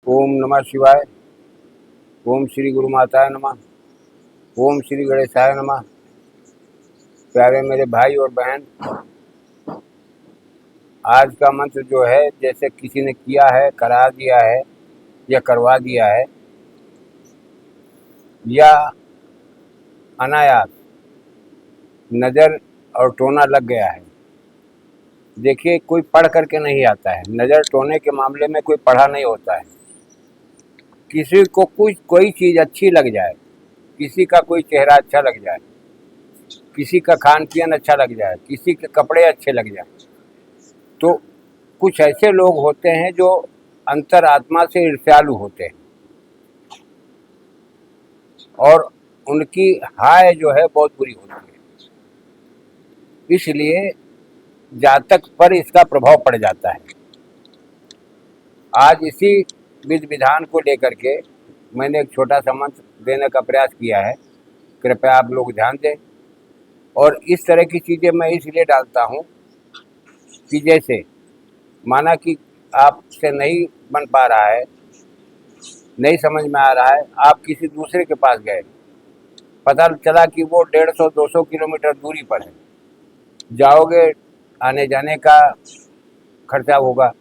ओम नमः शिवाय। ओम श्री गुरु माताय नमः। ओम श्री गणेशाय नमः। प्यारे मेरे भाई और बहन, आज का मंत्र जो है, जैसे किसी ने किया है, करा दिया है या करवा दिया है या अनायास नज़र और टोना लग गया है। देखिए, कोई पढ़ करके नहीं आता है। नज़र टोने के मामले में कोई पढ़ा नहीं होता है। किसी को कोई चीज़ अच्छी लग जाए, किसी का कोई चेहरा अच्छा लग जाए, किसी का खान पियन अच्छा लग जाए, किसी के कपड़े अच्छे लग जाए, तो कुछ ऐसे लोग होते हैं जो अंतरात्मा से ईर्ष्यालु होते हैं और उनकी हाय जो है बहुत बुरी होती है। इसलिए जातक पर इसका प्रभाव पड़ जाता है। आज इसी विधि विधान को लेकर के मैंने एक छोटा सा मंत्र देने का प्रयास किया है। कृपया आप लोग ध्यान दें। और इस तरह की चीज़ें मैं इसलिए डालता हूँ कि जैसे माना कि आपसे नहीं बन पा रहा है, नहीं समझ में आ रहा है, आप किसी दूसरे के पास गए, पता चला कि वो 150-200 किलोमीटर दूरी पर है। जाओगे, आने जाने का खर्चा होगा,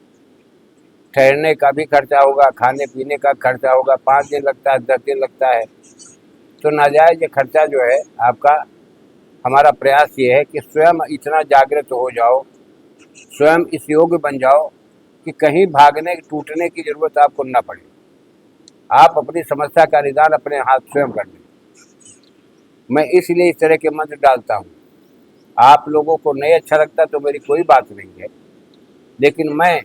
ठहरने का भी खर्चा होगा, खाने पीने का खर्चा होगा, 5 दिन लगता है, 10 दिन लगता है। तो नाजायज़ ये खर्चा जो है आपका, हमारा प्रयास ये है कि स्वयं इतना जागृत हो जाओ, स्वयं इस योग्य बन जाओ कि कहीं भागने टूटने की ज़रूरत आपको न पड़े। आप अपनी समस्या का निदान अपने हाथ स्वयं कर लें। मैं इसलिए इस तरह के मंत्र डालता हूँ। आप लोगों को नहीं अच्छा लगता तो मेरी कोई बात नहीं है, लेकिन मैं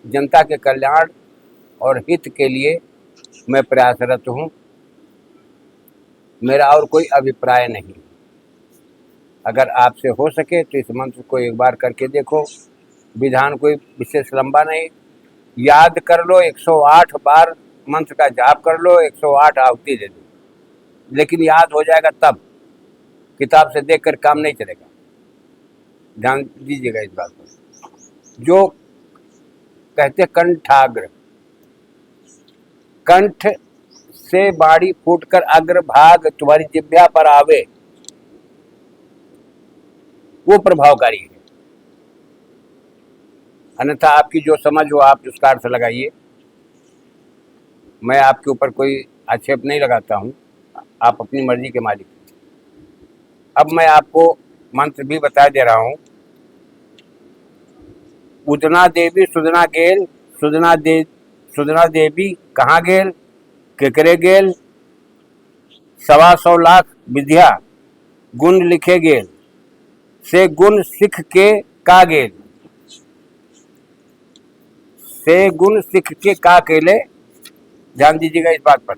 जनता के कल्याण और हित के लिए मैं प्रयासरत हूँ। मेरा और कोई अभिप्राय नहीं। अगर आपसे हो सके तो इस मंत्र को एक बार करके देखो। विधान कोई विशेष लंबा नहीं, याद कर लो, 108 बार मंत्र का जाप कर लो, 108 आहुति दे दो, लेकिन याद हो जाएगा तब। किताब से देखकर काम नहीं चलेगा। ध्यान दीजिएगा इस बात पर। जो कहते कंठाग्र, कंठ से बाड़ी फूटकर अग्रभाग तुम्हारी जिह्वा पर आवे, वो प्रभावकारी है। अन्यथा आपकी जो समझ हो आप उसका अर्थ लगाइए। मैं आपके ऊपर कोई आक्षेप नहीं लगाता हूँ, आप अपनी मर्जी के मालिक। अब मैं आपको मंत्र भी बता दे रहा हूँ। उदना देवी सुदना गेल, सुदना देवी कहाँ गेल, केकरे गेल, 125 लाख विद्या गुण लिखे गेल, से गुण सिख के का गेल, से गुण सिख के का केले। ध्यान दीजिएगा इस बात पर।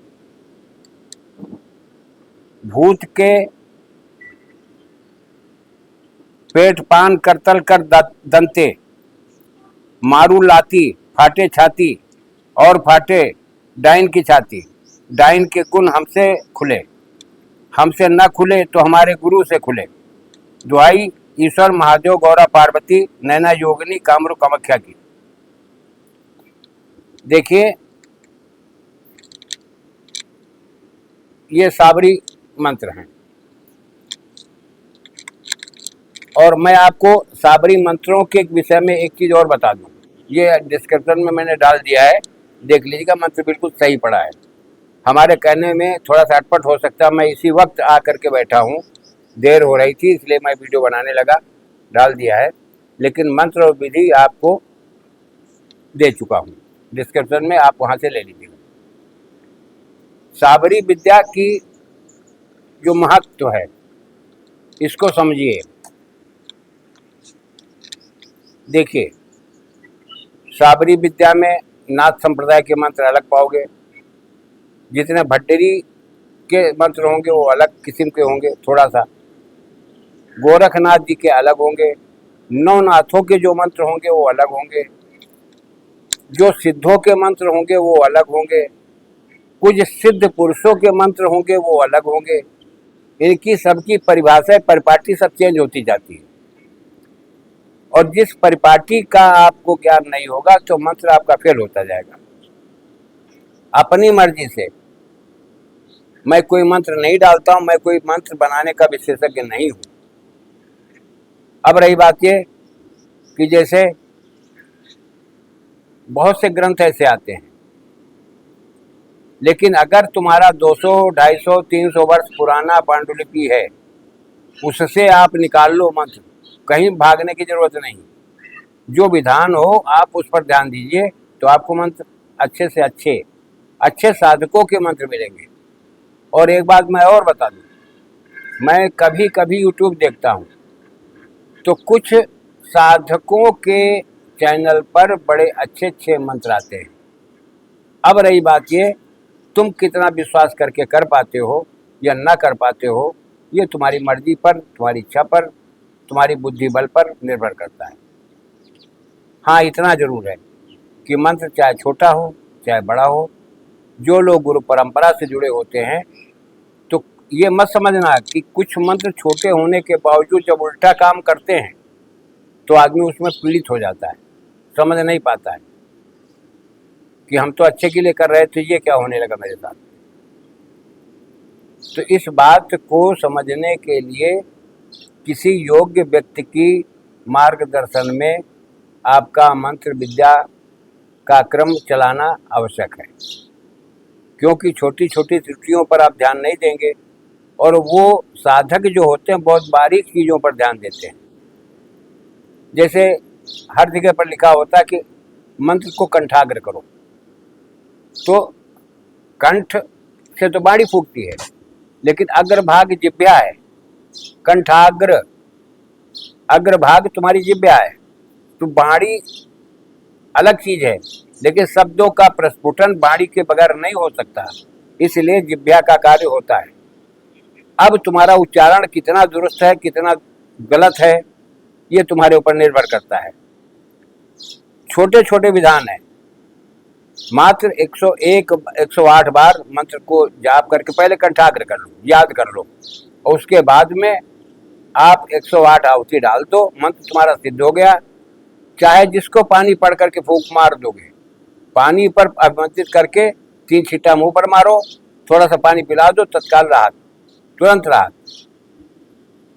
भूत के पेट पान करतल कर दंते, मारू लाती फाटे छाती और फाटे डाइन की छाती। डाइन के गुण हमसे खुले, हमसे न खुले तो हमारे गुरु से खुले। दुहाई ईश्वर महादेव गौरा पार्वती नैना योगिनी कामरू कामाख्या की। देखिए, ये साबरी मंत्र हैं और मैं आपको साबरी मंत्रों के विषय में एक चीज़ और बता दूं। ये डिस्क्रिप्शन में मैंने डाल दिया है, देख लीजिएगा। मंत्र बिल्कुल सही पड़ा है। हमारे कहने में थोड़ा सा अटपट हो सकता है, मैं इसी वक्त आकर के बैठा हूँ, देर हो रही थी इसलिए मैं वीडियो बनाने लगा, डाल दिया है। लेकिन मंत्र और विधि आपको दे चुका हूँ, डिस्क्रिप्शन में आप वहाँ से ले लीजिएगा। साबरी विद्या की जो महत्व है इसको समझिए। देखिए, साबरी विद्या में नाथ संप्रदाय के मंत्र अलग पाओगे, जितने भट्टरी के मंत्र होंगे वो अलग किस्म के होंगे थोड़ा सा, गोरखनाथ जी के अलग होंगे, नवनाथों के जो मंत्र होंगे वो अलग होंगे, जो सिद्धों के मंत्र होंगे वो अलग होंगे, कुछ सिद्ध पुरुषों के मंत्र होंगे वो अलग होंगे। इनकी सबकी परिभाषा परिपाटी सब चेंज होती जाती है, और जिस परिपाटी का आपको ज्ञान नहीं होगा तो मंत्र आपका फेल होता जाएगा। अपनी मर्जी से। मैं कोई मंत्र नहीं डालता हूं, मैं कोई मंत्र बनाने का विशेषज्ञ नहीं हूं। अब रही बात ये कि जैसे बहुत से ग्रंथ ऐसे आते हैं, लेकिन अगर तुम्हारा 200, 250, 300 वर्ष पुराना पांडुलिपि है, उससे आप निकाल लो मंत्र, कहीं भागने की जरूरत नहीं। जो विधान हो आप उस पर ध्यान दीजिए, तो आपको मंत्र अच्छे से अच्छे साधकों के मंत्र मिलेंगे। और एक बात मैं और बता दूं, मैं कभी कभी यूट्यूब देखता हूं, तो कुछ साधकों के चैनल पर बड़े अच्छे अच्छे मंत्र आते हैं। अब रही बात ये, तुम कितना विश्वास करके कर पाते हो या ना कर पाते हो, ये तुम्हारी मर्जी पर, तुम्हारी इच्छा पर, तुम्हारी बुद्धि बल पर निर्भर करता है। हाँ, इतना जरूर है कि मंत्र चाहे छोटा हो चाहे बड़ा हो, जो लोग गुरु परंपरा से जुड़े होते हैं, तो ये मत समझना कि कुछ मंत्र छोटे होने के बावजूद जब उल्टा काम करते हैं तो आदमी उसमें पीड़ित हो जाता है, समझ नहीं पाता है कि हम तो अच्छे के लिए कर रहे थे, ये क्या होने लगा मेरे साथ। तो इस बात को समझने के लिए किसी योग्य व्यक्ति की मार्गदर्शन में आपका मंत्र विद्या का क्रम चलाना आवश्यक है, क्योंकि छोटी छोटी त्रुटियों पर आप ध्यान नहीं देंगे। और वो साधक जो होते हैं बहुत बारीक चीज़ों पर ध्यान देते हैं। जैसे हर जगह पर लिखा होता है कि मंत्र को कंठाग्र करो, तो कंठ से तो बाणी फूकती है, लेकिन अग्रभाग जिह्वा है। कंठाग्र, अग्रभाग तुम्हारी जिह्वा है, तो बाणी अलग चीज है, लेकिन शब्दों का प्रस्फुटन बाणी के बगैर नहीं हो सकता, इसलिए जिह्वा का कार्य होता है। अब तुम्हारा उच्चारण कितना दुरुस्त है कितना गलत है, ये तुम्हारे ऊपर निर्भर करता है। छोटे छोटे विधान है, मात्र 101 108 बार मंत्र को जाप करके पहले कंठाग्र कर लो, याद कर लो, और उसके बाद में आप 108 आहुति डाल दो, मंत्र तुम्हारा सिद्ध हो गया। चाहे जिसको पानी पढ़ करके फूंक मार दोगे, पानी पर आमंत्रित करके 3 छींटा मुंह पर मारो, थोड़ा सा पानी पिला दो, तत्काल राहत, तुरंत राहत।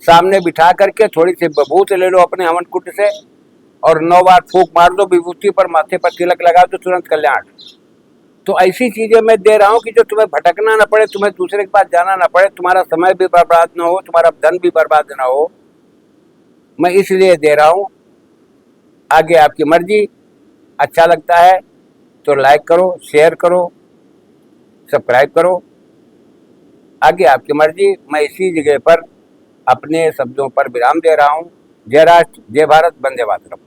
सामने बिठा करके थोड़ी सी विभूति ले लो अपने हवन कुंड से और 9 बार फूंक मार दो विभूति पर, माथे पर तिलक लगा दो, तुरंत कल्याण। तो ऐसी चीजें मैं दे रहा हूँ कि जो तुम्हें भटकना ना पड़े, तुम्हें दूसरे के पास जाना ना पड़े, तुम्हारा समय भी बर्बाद ना हो, तुम्हारा धन भी बर्बाद ना हो, मैं इसलिए दे रहा हूँ। आगे आपकी मर्जी। अच्छा लगता है तो लाइक करो, शेयर करो, सब्सक्राइब करो, आगे आपकी मर्जी। मैं इसी जगह पर अपने शब्दों पर विराम दे रहा हूँ। जय राष्ट्र, जय भारत, वंदे मातरम।